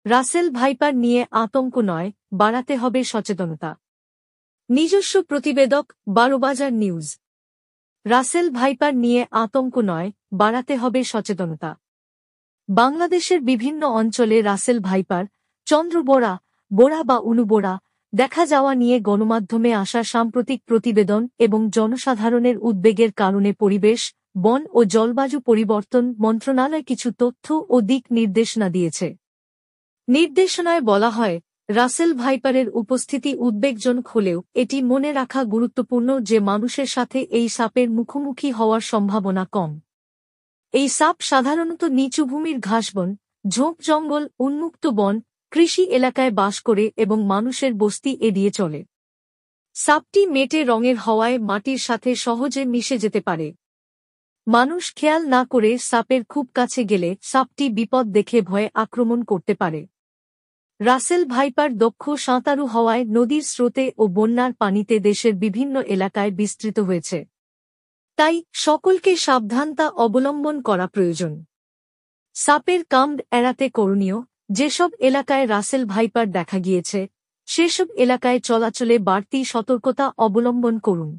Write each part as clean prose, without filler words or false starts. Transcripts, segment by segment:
Russell viper নিয়ে আতঙ্ক নয়, বাড়াতে হবে সচেতনতা। নিজস্ব প্রতিবেদক, 12 বাজার নিউজ। রাসেল ভাইপার নিয়ে আতঙ্ক নয়, বাড়াতে হবে সচেতনতা। বাংলাদেশের বিভিন্ন অঞ্চলে রাসেল ভাইপার, চন্দ্রবোরা, বোরা বা উনুবোরা দেখা যাওয়া নিয়ে গণমাধ্যমে আসা সাম্প্রতিক প্রতিবেদন এবং জনসাধারণের উদ্বেগের কারণে পরিবেশ, বন ও জলবায়ু পরিবর্তন মন্ত্রণালয় কিছু তথ্য ও দিক নির্দেশনা দিয়েছে। নির্দেশনায় বলা হয়, রাসেল ভাইপারের উপস্থিতি উদ্বেগজনক হলেও এটি মনে রাখা গুরুত্বপূর্ণ যে মানুষের সাথে এই সাপের মুখোমুখি হওয়ার সম্ভাবনা কম। এই সাপ সাধারণত নিচু ভূমির ঘাসবন, ঝোপ জঙ্গল, উন্মুক্ত বন, কৃষি এলাকায় বাস করে এবং মানুষের বস্তি এড়িয়ে চলে। সাপটি মেটে রঙের হওয়ায় মাটির সাথে সহজে মিশে যেতে পারে। মানুষ খেয়াল না করে সাপের খুব কাছে গেলে সাপটি বিপদ দেখে ভয়ে আক্রমণ করতে পারে। রাসেল ভাইপার দক্ষ সাঁতারু হওয়ায় নদীর স্রোতে ও বন্যার পানিতে দেশের বিভিন্ন এলাকায় বিস্তৃত হয়েছে। তাই সকলকে সাবধানতা অবলম্বন করা প্রয়োজন। সাপের কামড় এড়াতে করণীয়, যেসব এলাকায় রাসেল ভাইপার দেখা গিয়েছে সেসব এলাকায় চলাচলে বাড়তি সতর্কতা অবলম্বন করুন।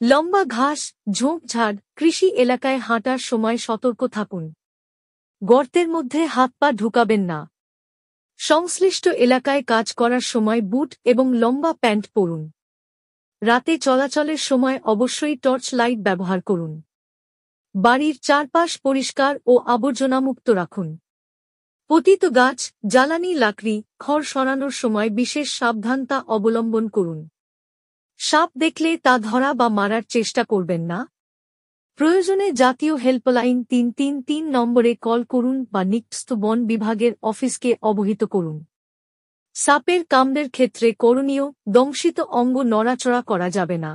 লম্বা ঘাস, ঝোপঝাড়, কৃষি এলাকায় হাঁটার সময় সতর্ক থাকুন। গর্তের মধ্যে হাত পা ঢুকাবেন না। সংশ্লিষ্ট এলাকায় কাজ করার সময় বুট এবং লম্বা প্যান্ট পরুন। রাতে চলাচলের সময় অবশ্যই টর্চ লাইট ব্যবহার করুন। বাড়ির চারপাশ পরিষ্কার ও আবর্জনামুক্ত রাখুন। পতিত গাছ, জ্বালানি লাকড়ি, খড় সরানোর সময় বিশেষ সাবধানতা অবলম্বন করুন। সাপ দেখলে তা ধরা বা মারার চেষ্টা করবেন না। প্রয়োজনে জাতীয় হেল্পলাইন ৩৩৩ নম্বরে কল করুন বা নিকটস্থ বন বিভাগের অফিসকে অবহিত করুন। সাপের কামড়ের ক্ষেত্রে করণীয়, দংশিত অঙ্গ নড়াচড়া করা যাবে না।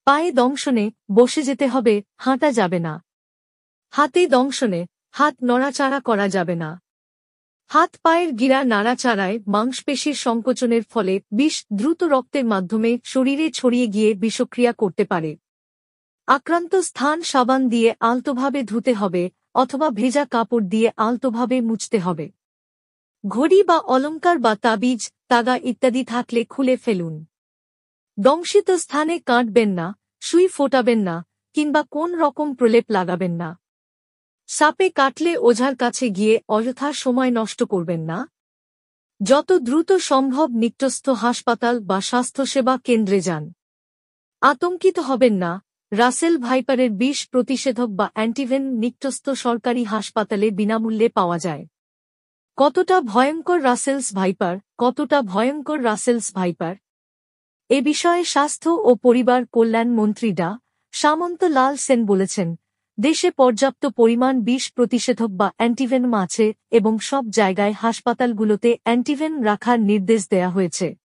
পায়ে দংশনে বসে যেতে হবে, হাঁটা যাবে না। হাতে দংশনে হাত নড়াচড়া করা যাবে না। হাত পায়ের গিরা নাড়াচাড়ায় মাংসপেশির সংকোচনের ফলে বিষ দ্রুত রক্তের মাধ্যমে শরীরে ছড়িয়ে গিয়ে বিষক্রিয়া করতে পারে। আক্রান্ত স্থান সাবান দিয়ে আলতোভাবে ধুতে হবে অথবা ভেজা কাপড় দিয়ে আলতোভাবে মুছতে হবে। ঘড়ি বা অলংকার বা তাবিজ, তাগা ইত্যাদি থাকলে খুলে ফেলুন। দংশিত স্থানে কাটবেন না, সুই ফোটাবেন না কিংবা কোন রকম প্রলেপ লাগাবেন না। সাপে কাটলে ওঝার কাছে গিয়ে অযথা সময় নষ্ট করবেন না। যত দ্রুত সম্ভব নিকটস্থ হাসপাতাল বা স্বাস্থ্যসেবা কেন্দ্রে যান। আতঙ্কিত হবেন না, রাসেল ভাইপারের বিষ প্রতিষেধক বা অ্যান্টিভেন নিকটস্থ সরকারি হাসপাতালে বিনামূল্যে পাওয়া যায়। কতটা ভয়ঙ্কর রাসেলস ভাইপার, কতটা ভয়ঙ্কর রাসেলস ভাইপার? এ বিষয়ে স্বাস্থ্য ও পরিবার কল্যাণ মন্ত্রী ডা. সামন্ত লাল সেন বলেছেন, দেশে পর্যাপ্ত পরিমাণ বিষ প্রতিষেধক বা অ্যান্টিভেনম আছে এবং সব জায়গায় হাসপাতালগুলোতে অ্যান্টিভেন রাখার নির্দেশ দেয়া হয়েছে।